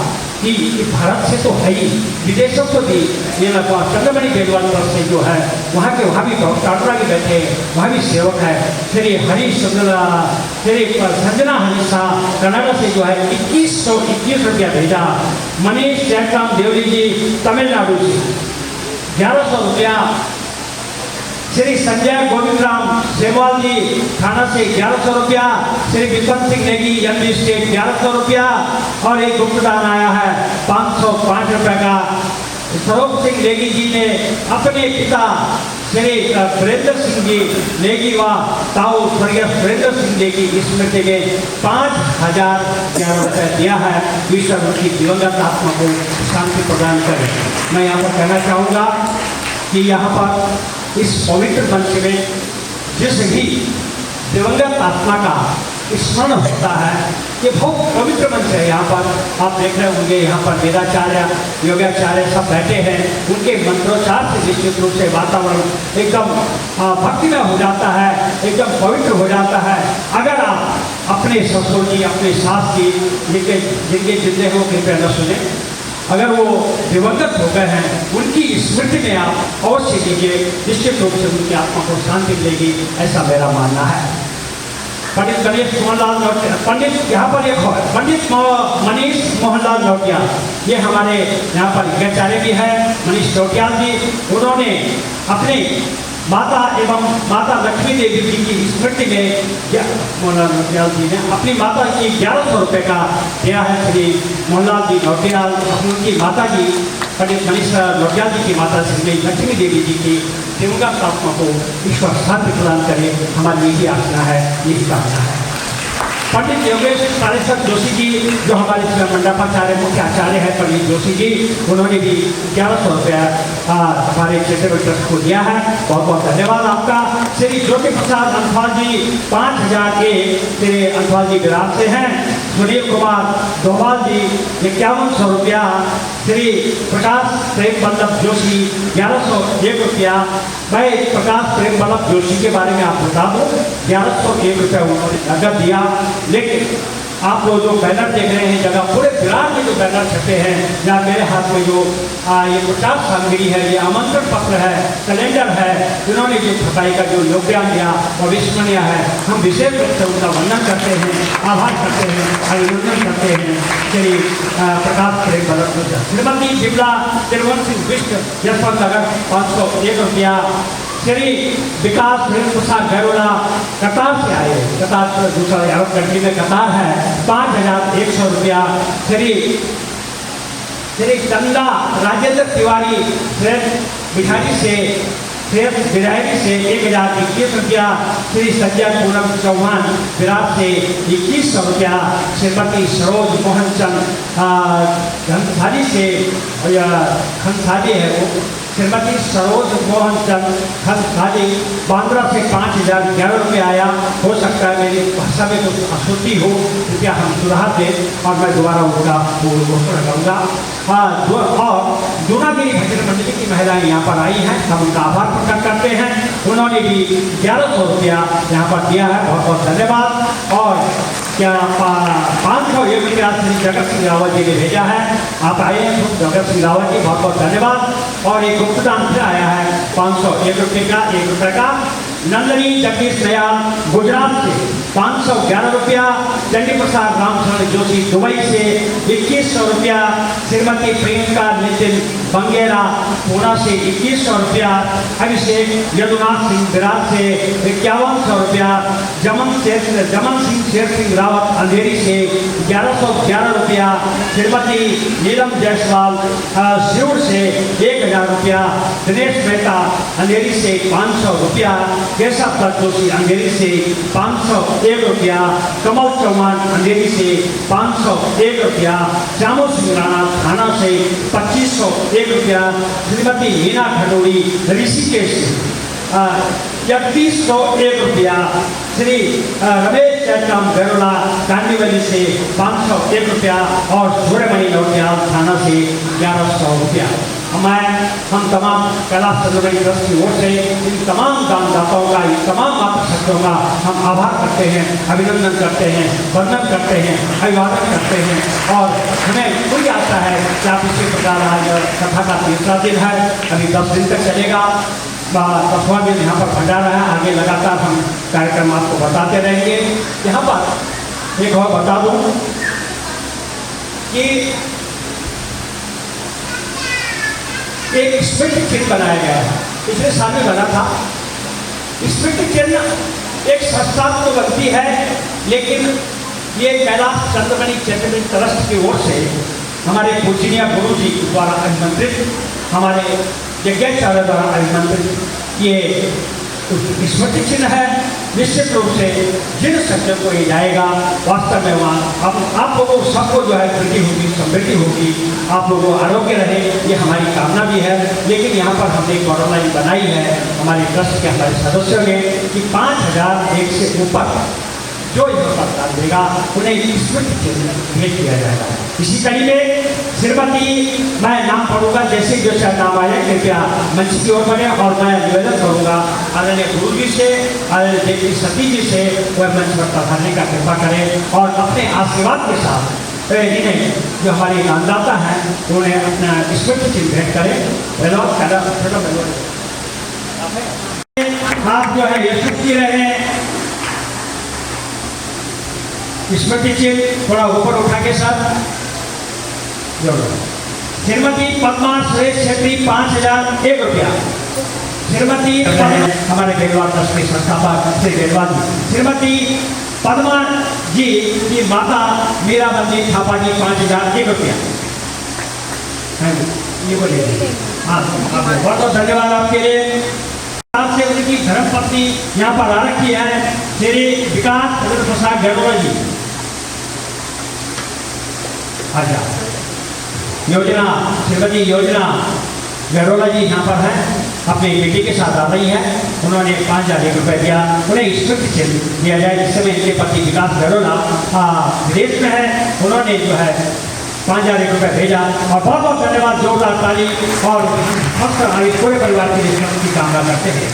कि भारत से तो है ही, विदेशों को भी ये चंद्रमणि बेलवाल तरफ से जो है वहाँ भी टाटरा के बैठे, वहाँ भी सेवक है। श्री हरीश श्री संजना हरीश शाह कनाडा से जो है 2,121 रुपया भेजा। मनीष जयराम देवरी जी तमिलनाडु से 1,100 रुपया। श्री संजय गोविंद राम सेवाल जी थाना से 1,100 रुपया। Shri weapon Singh Negi MP state 1,100 रुपया। और एक गुप्तदान आया है 505 रुपये का। स्वरूप सिंह नेगी जी ने अपने पिता श्री वीरेंद्र सिंह जी नेगी व ताऊ स्वर्गीय वीरेंद्र सिंह नेगी स्मृति में 5,011 रुपये दिया है। ईश्वर उनकी दिवंगत आत्मा को शांति प्रदान करे। मैं यहाँ पर कहना चाहूँगा कि यहाँ पर इस पवित्र मंच में जिस भी दिवंगत आत्मा का स्मरण होता है, ये बहुत पवित्र मंच है। यहाँ पर आप देख रहे होंगे, यहाँ पर वेदाचार्य योगाचार्य सब बैठे हैं। उनके मंत्रोच्चार से निश्चित रूप से वातावरण एकदम भक्तिमय हो जाता है, एकदम पवित्र हो जाता है। अगर आप अपने ससुर जी, अपने सास जी जिनके जिंदे हो कृपया न सुने, अगर वो दिवंगत हो गए हैं, उनकी स्मृति में आप अवश्य कीजिए। निश्चित रूप से उनकी आत्मा को शांति मिलेगी, ऐसा मेरा मानना है। पंडित गणेश मोहनलाल नौटिया, पंडित यहाँ पर एक पंडित मनीष मोहनलाल नौटिया, ये हमारे यहाँ पर यज्ञाचार्य भी है मनीष नौटियाल जी। उन्होंने अपने माता एवं माता लक्ष्मी देवी जी की स्मृति में मोहनलाल नौटियाल जी ने अपनी माता की 1,100 रुपये का दिया है। श्री मोहनलाल जी नौटियाल उनकी माता जी पंडित मनीष नौटियाल जी की माता श्री लक्ष्मी देवी जी की दिवंगत आत्मा को ईश्वर शांति प्रदान करे, हमारी यही आज्ञा है, यही कामना है। पंडित योगेश कालेश्वर जोशी जी जो हमारे मंडपाचार्य मुख्य आचार्य है, पंडित जोशी जी, उन्होंने भी 1,100 रुपया हमारे चैरिटेबल ट्रस्ट को दिया है। बहुत बहुत धन्यवाद आपका। श्री ज्योति प्रसाद अंथवाल जी 5,001 श्री अंथवाल जी विराट से हैं। सुनील कुमार डोभाल जी 5,100 रुपया। श्री प्रकाश प्रेम वल्लभ जोशी 1,101 रुपया। मैं प्रकाश प्रेम वल्लभ जोशी के बारे में आप बता दूँ, 1,101 रुपया उन्होंने नगद दिया। लेकिन आप लोग जो बैनर देख रहे हैं जगह पूरे विराट में जो बैनर छपे हैं, या मेरे हाथ में जो ये प्रचार सामग्री है, ये आमंत्रण पत्र है, कैलेंडर है, इन्होंने जो छपाई का जो योगदान दिया अविस्मरणीय है। हम विशेष रूप से उनका वंदन करते हैं, आभार करते हैं, अभिनंदन करते हैं। श्री प्रकाश प्रेम वल्लभ श्रीमती बिमला तिरुवन सिंह बिष्ट यशवंत नगर 501 रुपया। श्री विकास प्रसाद गैरोला कतार से आए, कतार दूसरा अरब कंट्री में कतार है, 5,100 रुपया। श्री चंदा राजेंद्र तिवारी बिहारी से बिरारी से 1,021 रुपया। श्री संजय पूनम चौहान विराट से 2,100 रुपया। श्रीमती सरोज मोहन चंद घनसाली से, खनसाली है वो श्रीमती सरोज मोहन चंद खलखाली बांद्रा से 5011 रुपये आया। हो सकता है मेरी भाषा में कुछ अशुद्धि हो, कृपया हम सुधार दें और मैं दोबारा उनका घोषणा करूँगा। और दूनागिरी भजन मंडली की महिलाएं यहाँ पर आई हैं, हम उनका आभार प्रकट करते हैं। उन्होंने भी 1100 रुपया यहाँ पर दिया है, बहुत बहुत धन्यवाद। और क्या 501 रुपया श्री जगत सिंह रावत जी ने भेजा है, आप आए हैं खुद जगत सिंह रावत जी, बहुत बहुत धन्यवाद। और एक गुप्तदान फिर आया है 501 रुपये का, 1 रुपये का। नंदनी जगदीश नयाल गुजरात से 511 रुपया। चंडी प्रसाद रामचंद्र जोशी दुबई से 2100 रुपया। श्रीमती प्रियंका नितिन बंगेरा पूना से 2100 रुपया। अभिषेक यदुनाथ सिंह विराट से 5100 रुपया। जमन सिंह शेर सिंह रावत अंधेरी से 1111 रुपया। श्रीमती नीलम जायसवाल सिउड़ से 1000 रुपया। दिनेश मेहता अंधेरी से 500 रुपया। केशव दत्त जोशी अंधेरी से 501 रुपया। कमल चौहान अंधेरी से 501 रुपया। श्यामो सिंह राणा थाना से 2501 रुपया। श्रीमती हीना खडोरी ऋषिकेश से 3101 रुपया। श्री रमेश चैतम गरुड़ा कांडीवली से 501 रुपया। और सूर्यमणि नौटियाल थाना से 1100 रुपया। हम तमाम कैलाश चंद्रमणि ट्रस्ट की ओर से इन तमाम दानदाताओं का, इन तमाम मातृशक्तियों का हम आभार करते हैं, अभिनंदन करते हैं, वंदन करते हैं, अभिवादन करते हैं। और हमें पूरी आशा है कि आप इसी प्रकार आज कथा का तीसरा दिन है, अभी 10 दिन तक चलेगा। 10वां दिन यहाँ पर भंडारा है, आगे लगातार हम कार्यक्रम आपको बताते रहेंगे। यहाँ पर एक और बता दूँ कि एक स्मृति चिन्ह बनाया गया है, पिछले साल में बना था। स्मृति चिन्ह एक संस्था तो बनती है, लेकिन ये कैलाश चंद्रमणि चैरिटेबल ट्रस्ट की ओर से हमारे पूजनीय गुरु जी द्वारा अभिमंत्रित, हमारे यज्ञाचार्य द्वारा अभिमंत्रित ये स्मृति चिन्ह है। निश्चित रूप से जिन सज्जन को ये जाएगा, वास्तव में वहाँ आप लोगों सबको जो है वृद्धि होगी, समृद्धि होगी, आप लोगों को आरोग्य रहे, ये हमारी कामना भी है। लेकिन यहाँ पर हमने एक ऑर्डर बनाई है हमारे ट्रस्ट के हमारे सदस्यों ने कि 5001 से ऊपर जो योगदान देगा उन्हें स्मृति चिन्ह भेंट किया जाएगा। इसी कड़ी में श्रीमती, मैं नाम पढ़ूंगा, जैसे जो शायद नाम आए कृपया मंच की ओर बने। और मैं निवेदन करूंगा आदरणीय गुरु जी से, आदरणीय देवी सती जी से, वह मंच पर पधारने का कृपा करें और अपने आशीर्वाद के साथ इन्हें जो हमारे दानदाता हैं उन्हें अपना स्मृति चिन्ह भेंट करें। आप जो है यशस्वी की रहे, स्मृति चिन्ह थोड़ा ऊपर उठा के साथ जोड़ो। श्रीमती पद्मा सुरेश छेत्री 5001 रुपया। श्रीमती हमारे बेलवा ट्रस्ट के संस्थापक श्री बेलवा जी, श्रीमती पद्मा जी की माता मीराबंदी थापा जी 5001 रुपया। ये बोलिए। हाँ, बहुत बहुत धन्यवाद आपके लिए। आपसे उनकी धर्मपत्नी यहाँ पर आ रखी है श्री विकास प्रसाद गढ़वा जी। अच्छा, योजना श्रीमती योजना गरोला जी यहाँ पर हैं, अपनी बेटी के साथ आ रही है। उन्होंने 5001 रुपये दिया, उन्हें स्मृति चिन्ह दिया जाए। इस समय इनके पति विकास गरोला विदेश में है, उन्होंने जो है 5001 रुपये भेजा। और बहुत बहुत धन्यवाद, जोरदार ताली। और हमारे पूरे परिवार के लिए की कामना करते हैं।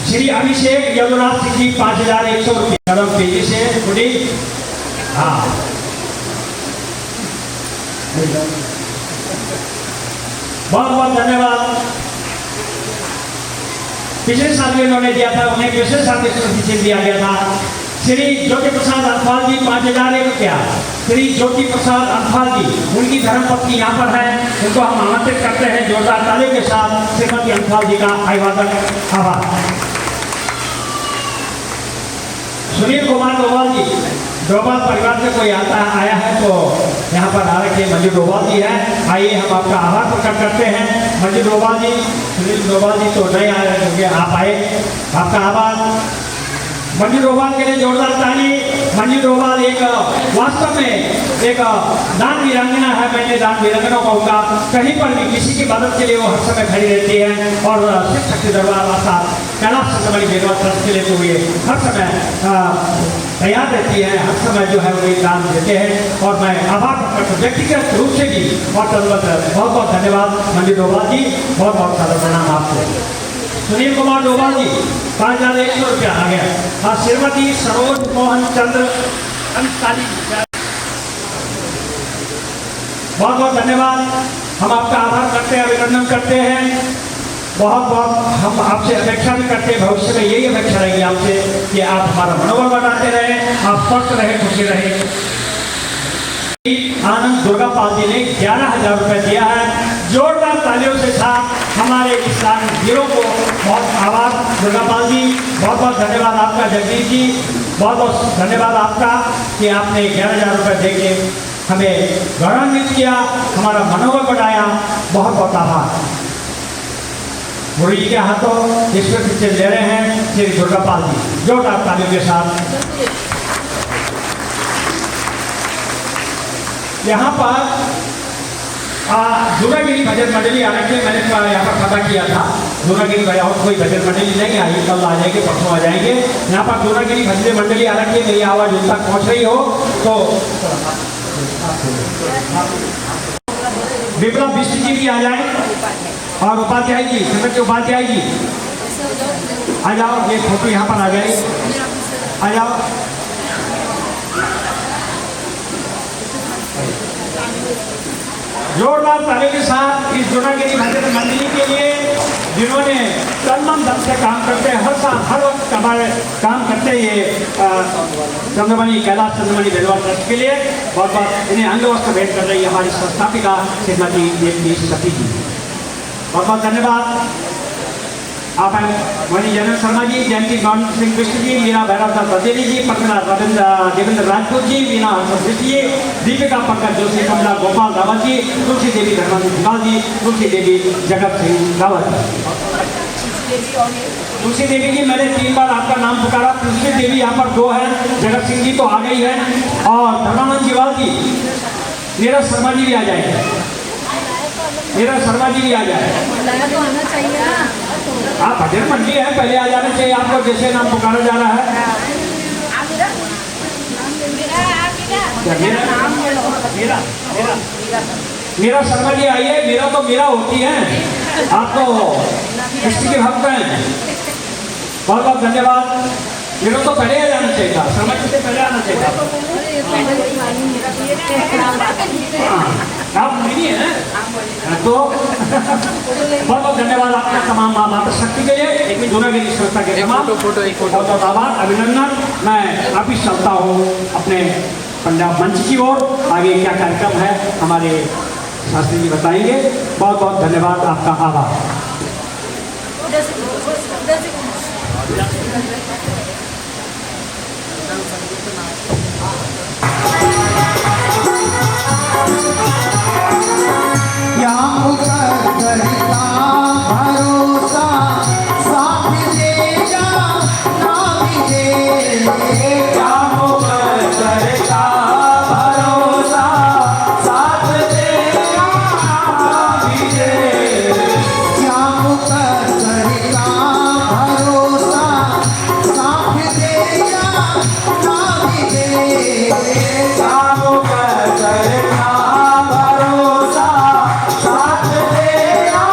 श्री अभिषेक यदुनाथ सिंह जी 5100 रुपये कदम तेजी से खुली। हाँ, बहुत बहुत धन्यवाद। पिछले साल भी उन्होंने दिया था, उन्हें पिछले साल स्मृति चिन्ह दिया गया था। श्री ज्योति प्रसाद अनफाल जी 5001 रुपया। श्री ज्योति प्रसाद अनफाल जी, उनकी धर्मपत्नी यहाँ पर है, उनको हम आमंत्रित करते हैं जोरदार ताली के साथ। श्रीमती अनफाल जी का अभिवादन, आभार। सुनील कुमार डोभाल जी, डोभाल परिवार से कोई आया है तो यहाँ पर आ रखे मंजू डोभाल जी है। आइए हम आपका आभार प्रकट करते हैं मंजू डोभाल जी। सुनील डोभाल जी तो नहीं आए, क्योंकि आप आए, आपका आभार। मंजू डोभाल के लिए जोरदार ताली। मंजू डोभाल एक वास्तव में एक दान वीरांगना है। मैं दान वीरांगना कहूँगा, कहीं पर भी किसी की मदद के लिए वो हर समय खड़ी रहती है और शिव शक्ति दरबार आसार कैलाश संगमणि बेलवा ट्रस्ट के लिए तो ये हर समय तैयार रहती है, हर समय जो है वो ये दान देते हैं। और मैं आभार प्रकट करता हूं व्यक्तिगत रूप से भी और बहुत बहुत धन्यवाद मंजू डोभाल जी, बहुत बहुत सारा प्रणाम आपको। सुनील कुमार डोभाल जी 5100 रुपया आ गया। हाँ, श्रीमती सरोज मोहन चंद्र अंसारी, बहुत बहुत धन्यवाद। हम आपका आभार करते हैं, अभिनंदन करते हैं। बहुत बहुत हम आपसे अपेक्षा भी करते हैं, भविष्य में यही अपेक्षा रहेगी आपसे कि आप हमारा मनोबल बढ़ाते रहें, आप स्वस्थ रहें, खुशी रहें। आनंद दुर्गापाल जी ने 11,000 रुपये दिया है। जोरदार तालियों से साथ हमारे किसान वीरों को बहुत आभार। दुर्गापाल जी बहुत बहुत धन्यवाद आपका। जगदीश जी बहुत बहुत धन्यवाद आपका कि आपने 11,000 रुपये दे के हमें गौरवान्वित किया, हमारा मनोबल बढ़ाया। बहुत बहुत आभार। मुरली जी के हाथों ईश्वर पिक्चर ले रहे हैं श्री दुर्गापाल जी, जोरदार तालियों के साथ। यहाँ पर दुर्गागिरी भजन मंडली आने के मैंने यहाँ पर पता किया था। दुर्गागिरी कोई भजन मंडली नहीं आई, कल आ जाएंगे, परसों आ जाएंगे। यहाँ पर दुर्गागिरी भजन मंडली आ रखी है, मेरी आवाज़ उन तक पहुँच रही हो तो विप्लव बिष्ट जी भी आ जाए और उपाध्याय जी, श्रीमती उपाध्याय जी आ जाओ। ये फोटो यहाँ पर आ जाए, आ जाओ। जोरदार ताली के साथ इस दुर्गागिरी भजन मंडली के लिए जिन्होंने तन धन से काम करते हैं, हर साल हर वक्त हमारे काम करते हैं ये चंद्रमणि कैलाश चंद्रमणि बेलवा ट्रस्ट के लिए। बहुत बहुत इन्हें अंग वस्त्र भेंट कर रही है हमारी संस्थापिका श्रीमती देवी सती जी। बहुत बहुत धन्यवाद। आप हैं वही जनक शर्मा जी, जयंती गौन सिंह बिष्ट जी, मीरा भैरव दास बदेली जी, पटना देवेंद्र राजपूत जी, वीना हर्षद जी, दीपिका पंकज जोशी, कमला गोपाल रावत जी, तुलसी देवी धर्मेंद्र सिंघाल जी, तुलसी देवी जगत सिंह रावत जी। तुलसी देवी जी मैंने 3 बार आपका नाम पुकारा। तुलसी देवी यहाँ पर 2 है, जगत सिंह जी तो आ गई है और धर्मानंद जीवाल जी, नीरज शर्मा जी भी आ जाएंगे, नीरज शर्मा जी भी आ जाए। आप भजन मंडली है, पहले आ जाना चाहिए आपको, जैसे नाम पुकारा जा रहा है। मीरा शर्मा जी आइए। मीरा तो मीरा होती है, आप तो कृष्ण के भक्त हैं। बहुत बहुत धन्यवाद। मीरा तो पहले आ जाना चाहिए था, शर्मा जी से पहले आना चाहिए था। आप नहीं है तो बहुत बहुत धन्यवाद आपका तमाम माता शक्ति के लिए, एक दुर्गागिरी संस्था के तमाम बहुत बहुत आभार, अभिनंदन। मैं अभी चलता हूँ अपने पंजाब मंच की ओर। आगे क्या कार्यक्रम है हमारे शास्त्री जी बताएंगे। बहुत बहुत धन्यवाद, आपका आभार। भरोसा साथ दे जा ना भी दे, क्या करता भरोसा साथ दे जा ना भी दे, क्या करता भरोसा साथ दे जा ना भी दे, क्या करता भरोसा साथ दे जा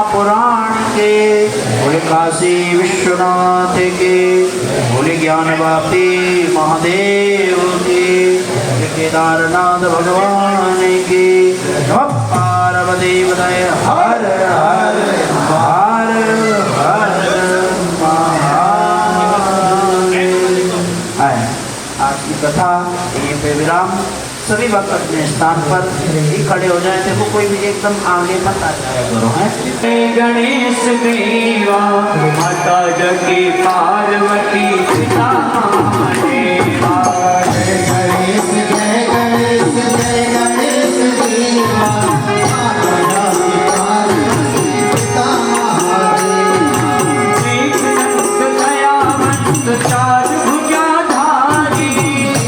महापुराण के, बोले काशी विश्वनाथ के, बोले ज्ञान वापी महादेव के, बोले केदारनाथ भगवान की। नमः पार्वती पतये हर हर महादेव। आज की कथा यहीं पे विराम। सभी भक्त अपने स्थान पर ही खड़े हो जाए। देखो कोई भी एकदम आगे मत आ जाया करो है। गणेश देवा माता जगी पार्वती पिता महादेवा। जय गणेश जय गणेश जय गणेश देवा माता जगी पार्वती पिता महादेवा। एकदंत दयावंत चार भुजाधारी,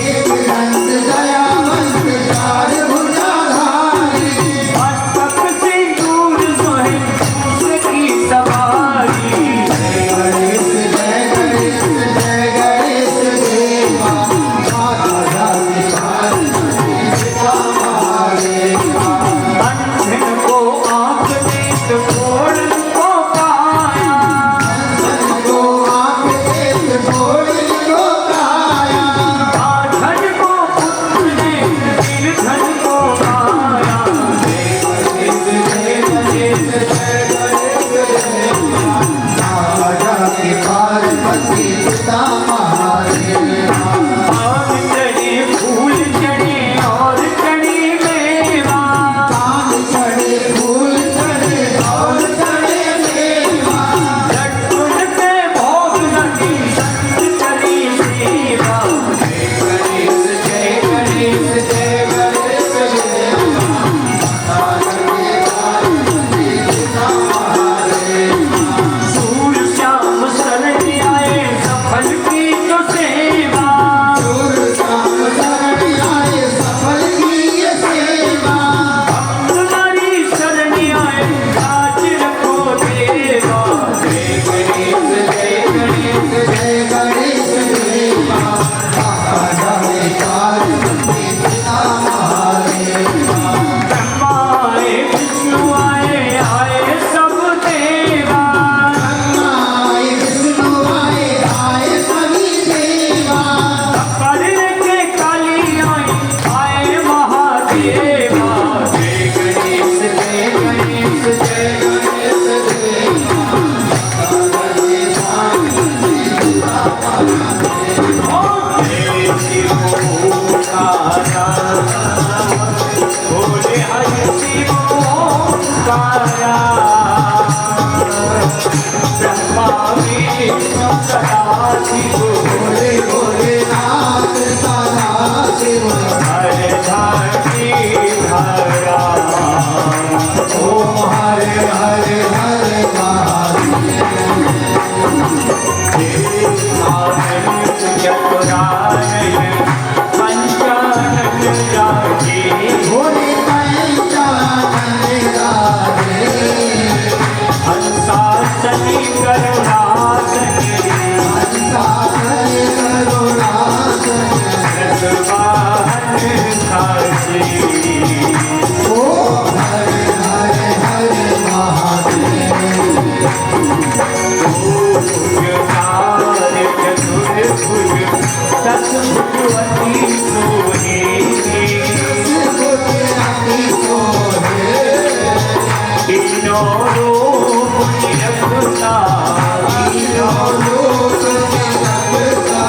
एकदंत दयावंत चार भुजाधारी। मस्तक सिंदूर सोहे मूस की सवारी। जय गणेश जय गणेश जय गणेश देवा माता जगी पार्वती पिता महादेवा। अंधन को आँख देत घोड़ को पाया, को आँख देख घोड़ी को काया। धन को पुत्र ने निर्धन को पाया। जगी पार्वती पिता महादेवा। आम चढ़े फूल चढ़े और चढ़ी मेवा, कान चढ़े फूल चढ़े और चढ़े मेवा। लड्डून पे भोग लगी संत चली सेवा। गणेश जय गणेश जय गणेश देवा माता जगी पार्वती पिता महादेवा। सूर श्याम शरण आए सफल की तो सेवा। दूर श्याम शरण आए सफल की ये सेवा। तुम्हारी शरण आए लाज रखो देवा। जय गणेश जय गणेश जय गणेश देवा माता जगी पार्वती पिता महादेवा। ब्रह्मा आए विष्णु आए आए सब देवा। आए विष्णु आए सभी देवा। पढ़ने के काली आए महादेवा। जय गणेश जय गणेश जय गणेश देवा माता जगी पार्वती पिता महादेवा। जय शिव ओंकारा, बोले हरि शिव ओंकारा। ब्रह्मा विष्णु सदा शिव, बोले भोलेनाथ सदा शिव। हरे धारी धारा। ओम हरे हरे हरे भोले पंचानन राधे। हंसा हरे करुणास ओम हरे हरे हरे महादेव। भगवती सोहे तीनों रूप निरखता, तीनों लोक में लगता।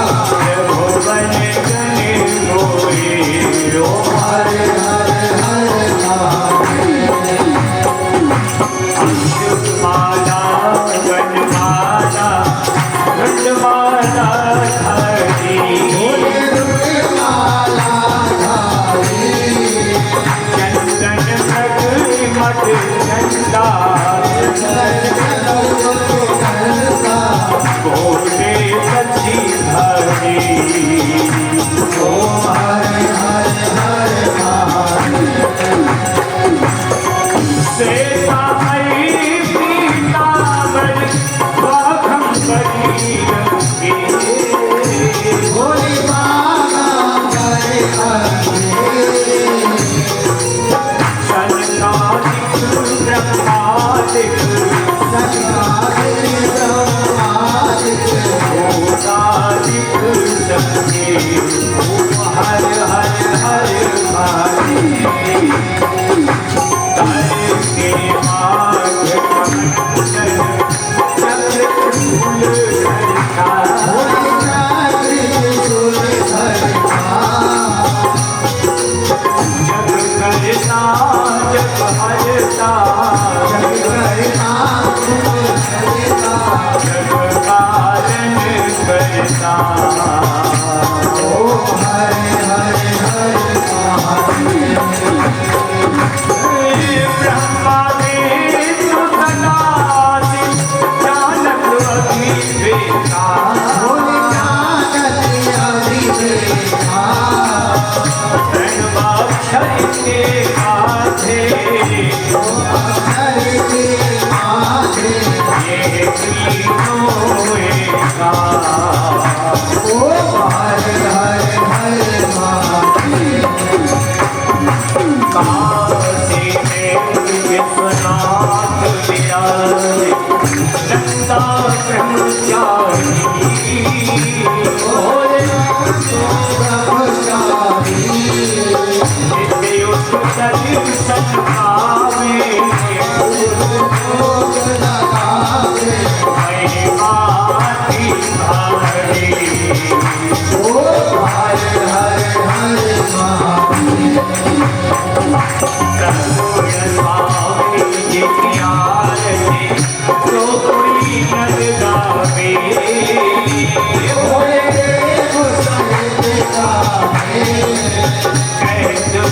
भुवन गणे मोहे। ओम हरे हरे हरे महादेव। माला गणमाला गणमाला धरी। भोले दुर्गे लंका ब्रह्मचारी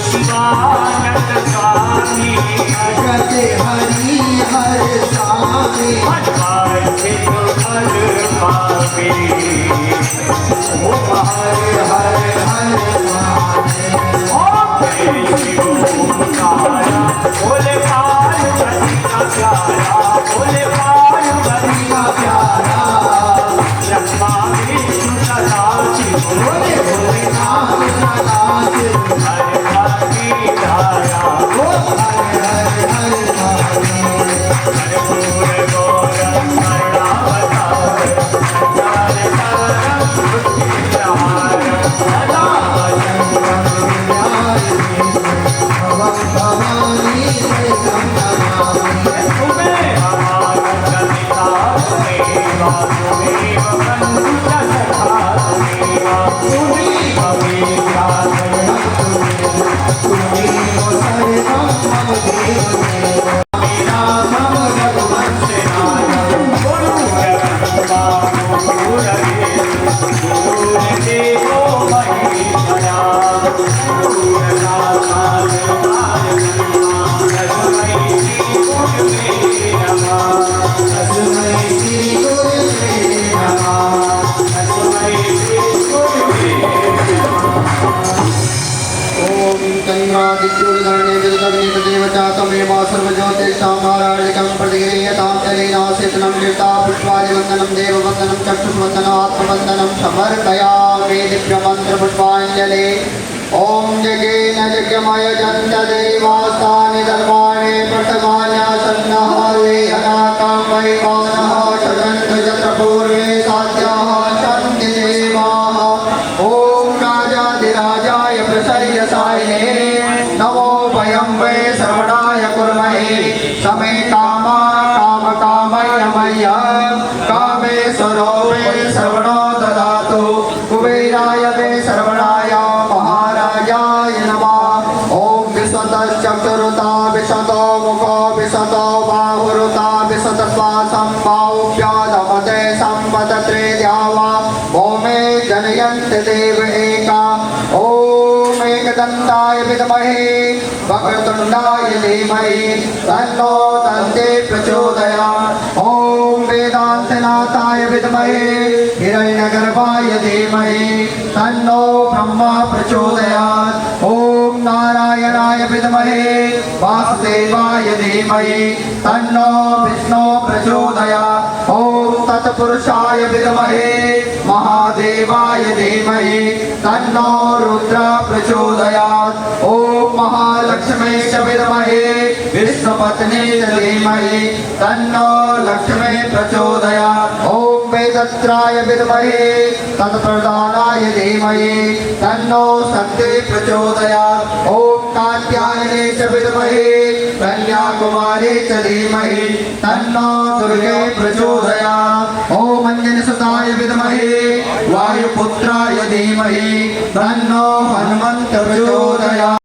शिवानंद स्वामी हरि हर स्वामी हनुमान सिंह फल पावे हर हर बोले पार्वती का प्यारा बोले पार्वती का प्यारा लंबा विष्णु सदा शिव बोले बोले नाम सदा शिव हर भक्ति धारा हर गौर करुणावतार संसार सारम बुद्धिप्रहारम सदा तुम्हें हमारा कविता सुनेगा तुम्हें बंधु सखा सुनेगा तुम्हें कविता पुष्पादिवंदनं देववंदनं चक्षुष्वंदनं आत्मवंदनं समर्पयामि दिव्यमन्त्रपुष्पाञ्जलि ॐ यज्ञेन यज्ञमय जन्त देवास्तानि धर्माणि प्रथमान्यासन्नः ये अनाकं वैमानः षडन्तु यत्र पूर्वे साध्याः सन्ति देवाः ॐ राजाधिराजाय प्रसर्यसायिने नमो वयं वै श्रवणाय कुर्महे समे कामा कामकामयमय कामेश्वरो वै श्रवणो ददातु कुबेराय वै श्रवणाय महाराजाय नमः ॐ विशतश्चक्षुरुता विशतो मुखो विशतो बाहुरुता विशतश्वासं बाहुभ्यादमते सम्पतत्रे द्यावा भौमे जनयन्ति देव एका ॐ एकदन्ताय विद्महे वक्रतुण्डाय धीमहि तन्नो दन्ते प्रचोदयात् ॐ वेदान्तनाथाय विद्महे हिरण्यगर्भाय धीमहि तन्नो ब्रह्मा प्रचोदयात् ॐ नारायणाय विद्महे वासुदेवाय धीमहि तन्नो विष्णु प्रचोदयात् ॐ तत्पुरुषाय विद्महे महादेवाय धीमहि तन्नो रुद्र प्रचोदयात् ॐ महालक्ष्मी च विद्महे विष्णुपत्नी च धीमहि तन्नो लक्ष्मी प्रचोदयात् ॐ वेदत्राय विद्महे तत्प्रदानाय धीमहि तन्नो शक्ति प्रचोदयात् ॐ कात्यायने च विद्महे कन्याकुमारी च धीमहि तन्नो दुर्गे प्रचोदयात् ॐ अंजनसुताय विद्महे वायुपुत्राय धीमहि तन्नो हनुमन्त प्रचोदयात्।